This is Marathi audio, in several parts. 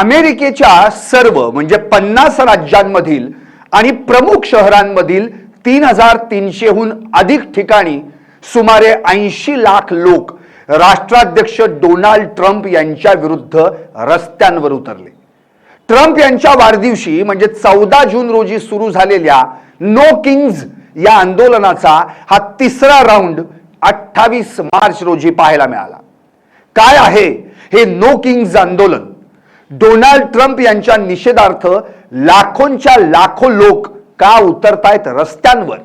अमेरिकेच्या सर्व म्हणजे 50 राज्यांमधील आणि प्रमुख शहरांमधील 3300हून अधिक ठिकाणी सुमारे 80 लाख लोक राष्ट्राध्यक्ष डोनाल्ड ट्रम्प यांच्या विरुद्ध रस्त्यांवर उतरले. ट्रम्प यांच्या वाढदिवशी म्हणजे 14 जून रोजी सुरू झालेल्या नो किंग्ज या आंदोलनाचा हा तिसरा राऊंड 28 मार्च रोजी पाहायला मिळाला. काय आहे हे नो किंग्ज आंदोलन? डोनाल्ड ट्रम्प यांच्या निषेधार्थ लाखोंच्या लाखो लोक का उतरतायत रस्त्यांवर?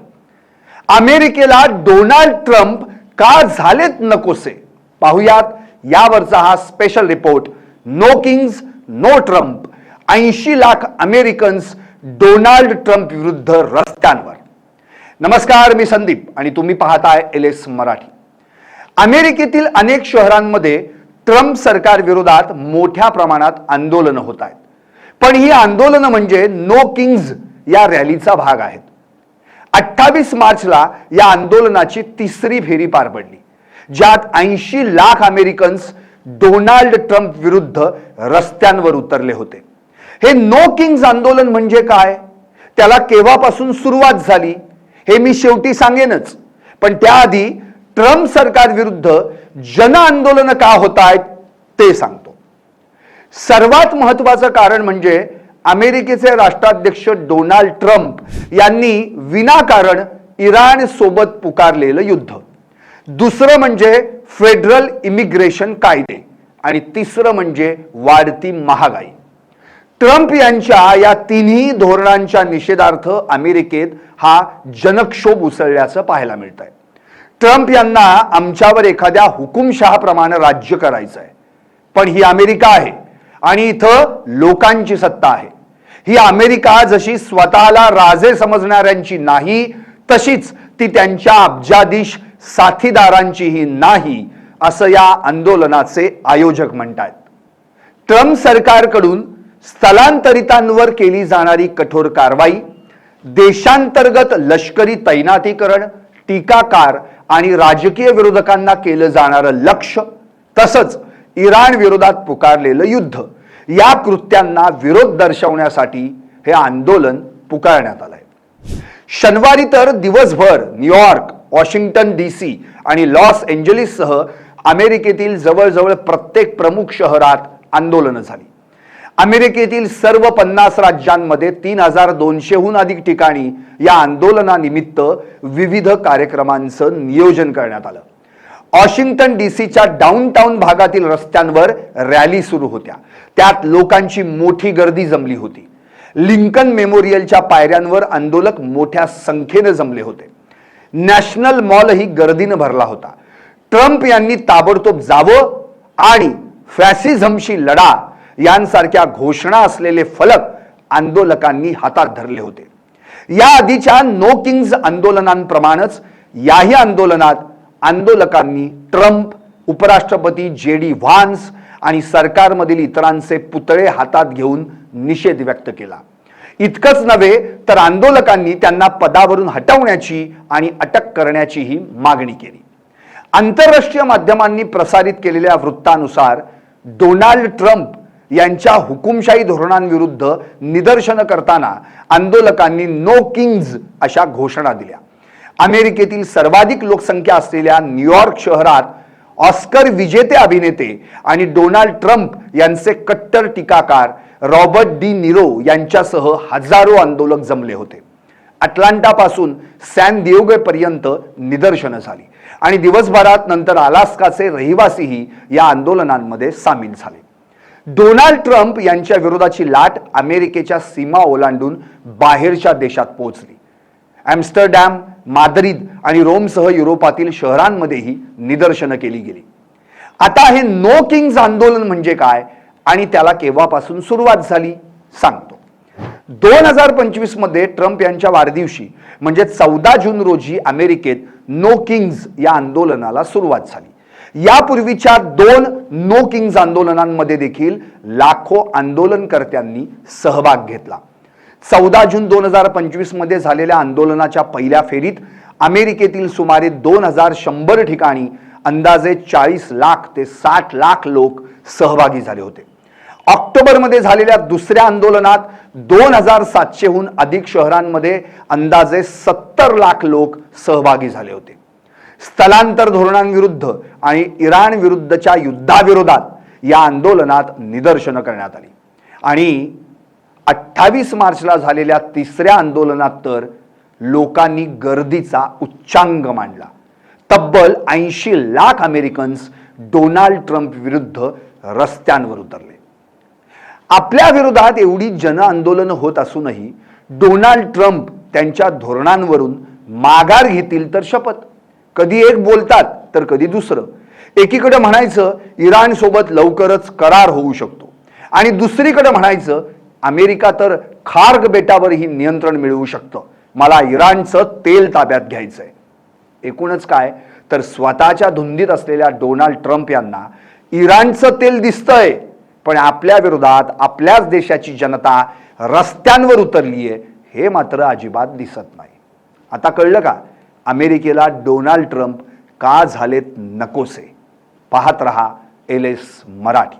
अमेरिकेला डोनाल्ड ट्रम्प का झालेत नकोसे? पाहुयात यावरचा हा special report. No kings no Trump, 80 lakh Americans Donald Trump विरुद्ध रस्त्यांवर. नमस्कार, मी संदीप आणि तुम्ही पाहताय LS मराठी. अमेरिकेतील अनेक शहरांमध्ये ट्रम्प सरकार विरोधात मोठ्या प्रमाणात आंदोलन होत आहेत. पण ही आंदोलन म्हणजे नो किंग्ज या रॅलीचा भाग आहेत. 28 मार्चला या आंदोलनाची तिसरी फेरी पार पडली, ज्यात 80 लाख अमेरिकन्स डोनाल्ड ट्रम्प विरुद्ध रस्त्यांवर उतरले होते. हे नो किंग्ज आंदोलन म्हणजे काय, त्याला केव्हापासून सुरुवात झाली हे मी शेवटी सांगेनच. पण त्याआधी ट्रम्प सरकार विरुद्ध जन आंदोलन का होत आहेत ते सांगतो. सर्वात महत्वाचं कारण म्हणजे अमेरिकेचे राष्ट्राध्यक्ष डोनाल्ड ट्रम्प यांनी विनाकारण इराण सोबत पुकारलेलं युद्ध. दुसरं म्हणजे फेडरल इमिग्रेशन कायदे आणि तिसरं म्हणजे वाढती महागाई. ट्रम्प यांच्या या तिन्ही धोरणांच्या निषेधार्थ अमेरिकेत हा जनक्षोभ उसळल्याचं पाहायला मिळत आहे. ट्रम्प यांना आमच्यावर एखाद्या हुकुमशहाप्रमाणे राज्य करायचं आहे, पण ही अमेरिका आहे आणि इथं लोकांची सत्ता आहे. ही अमेरिका जशी स्वतःला राजे समजणाऱ्यांची नाही, तशीच ती त्यांच्या अब्जाधीश साथीदारांचीही नाही, असं या आंदोलनाचे आयोजक म्हणतात. ट्रम्प सरकारकडून स्थलांतरितांवर केली जाणारी कठोर कारवाई, देशांतर्गत लष्करी तैनातीकरण, टीकाकार आणि राजकीय विरोधकांना केलं जाणारं लक्ष्य, तसंच इराण विरोधात पुकारलेलं युद्ध, या कृत्यांना विरोध दर्शवण्यासाठी हे आंदोलन पुकारण्यात आलंय. शनिवारी तर दिवसभर न्यूयॉर्क, वॉशिंग्टन DC आणि लॉस एंजलिससह अमेरिकेतील जवळजवळ प्रत्येक प्रमुख शहरात आंदोलनं झाली. अमेरिकेतील सर्व 50 राज्यांमध्ये 3200हून अधिक ठिकाणी या आंदोलनानिमित्त विविध कार्यक्रमांचं नियोजन करण्यात आलं. वॉशिंग्टन DCच्या डाऊनटाउन भागातील रस्त्यांवर रॅली सुरू होत्या. त्यात लोकांची मोठी गर्दी जमली होती. लिंकन मेमोरियलच्या पायऱ्यांवर आंदोलक मोठ्या संख्येने जमले होते. नॅशनल मॉलही गर्दीने भरला होता. ट्रम्प यांनी ताबडतोब जावं आणि फॅसिझमशी लढा यांसारख्या घोषणा असलेले फलक आंदोलकांनी हातात धरले होते. या आधीच्या नो किंग्ज आंदोलनांप्रमाणेच याही आंदोलनात आंदोलकांनी ट्रम्प, उपराष्ट्रपती JD व्हान्स आणि सरकारमधील इतरांचे पुतळे हातात घेऊन निषेध व्यक्त केला. इतकंच नव्हे तर आंदोलकांनी त्यांना पदावरून हटवण्याची आणि अटक करण्याचीही मागणी केली. आंतरराष्ट्रीय माध्यमांनी प्रसारित केलेल्या वृत्तानुसार डोनाल्ड ट्रम्प यांच्या हुकुमशाही धोरणांविरुद्ध निदर्शनं करताना आंदोलकांनी नो किंग्ज अशा घोषणा दिल्या. अमेरिकेतील सर्वाधिक लोकसंख्या असलेल्या न्यूयॉर्क शहरात ऑस्कर विजेते अभिनेते आणि डोनाल्ड ट्रम्प यांचे कट्टर टीकाकार रॉबर्ट डी निरो यांच्यासह हजारो आंदोलक जमले होते. अटलांटापासून सॅन दिएगोपर्यंत निदर्शनं झाली आणि दिवसभरात नंतर अलास्काचे रहिवासीही या आंदोलनांमध्ये सामील झाले. डोनाल्ड ट्रम्प यांच्या विरोधाची लाट अमेरिकेच्या सीमा ओलांडून बाहेरच्या देशात पोहोचली. एम्स्टरडॅम, माद्रिद आणि रोमसह युरोपातील शहरांमध्येही निदर्शनं केली गेली. आता हे नो किंग्ज आंदोलन म्हणजे काय आणि त्याला केव्हापासून सुरुवात झाली सांगतो. 2025 मध्ये ट्रम्प यांच्या वाढदिवशी म्हणजे 14 जून रोजी अमेरिकेत नो किंग्ज या आंदोलनाला सुरुवात झाली. यापूर्वीच्या 2 नो किंग्ज आंदोलनांमध्ये देखील लाखो आंदोलनकर्त्यांनी सहभाग घेतला. 14 जून 2025 मध्ये झालेल्या आंदोलनाच्या पहिल्या फेरीत अमेरिकेतील सुमारे 2100 ठिकाणी अंदाजे 40 लाख ते 60 लाख लोक सहभागी झाले होते. ऑक्टोबरमध्ये झालेल्या दुसऱ्या आंदोलनात 2700हून अधिक शहरांमध्ये अंदाजे 70 लाख लोक सहभागी झाले होते. स्थलांतर धोरणांविरुद्ध आणि इराण विरुद्धच्या युद्धाविरोधात या आंदोलनात निदर्शनं करण्यात आली. आणि 28 मार्चला झालेल्या तिसऱ्या आंदोलनात तर लोकांनी गर्दीचा उच्चांक मांडला. तब्बल 80 लाख अमेरिकन्स डोनाल्ड ट्रम्प विरुद्ध रस्त्यांवर उतरले. आपल्या विरोधात एवढी जन आंदोलन होत असूनही डोनाल्ड ट्रम्प त्यांच्या धोरणांवरून माघार घेतील तर शपथ. कधी एक बोलतात तर कधी दुसरं. एकीकडे म्हणायचं इराण सोबत लवकरच करार होऊ शकतो आणि दुसरीकडे म्हणायचं अमेरिका तर खार्ग बेटावरही नियंत्रण मिळवू शकतं, मला इराणचं तेल ताब्यात घ्यायचंय. एकूणच काय तर स्वतःच्या धुंदीत असलेल्या डोनाल्ड ट्रम्प यांना इराणचं तेल दिसतंय, पण आपल्या विरोधात आपल्याच देशाची जनता रस्त्यांवर उतरलीये हे मात्र अजिबात दिसत नाही. आता कळलं का अमेरिकेला डोनाल्ड ट्रम्प का झालेत नकोसे? पाहत रहा LS मराठी.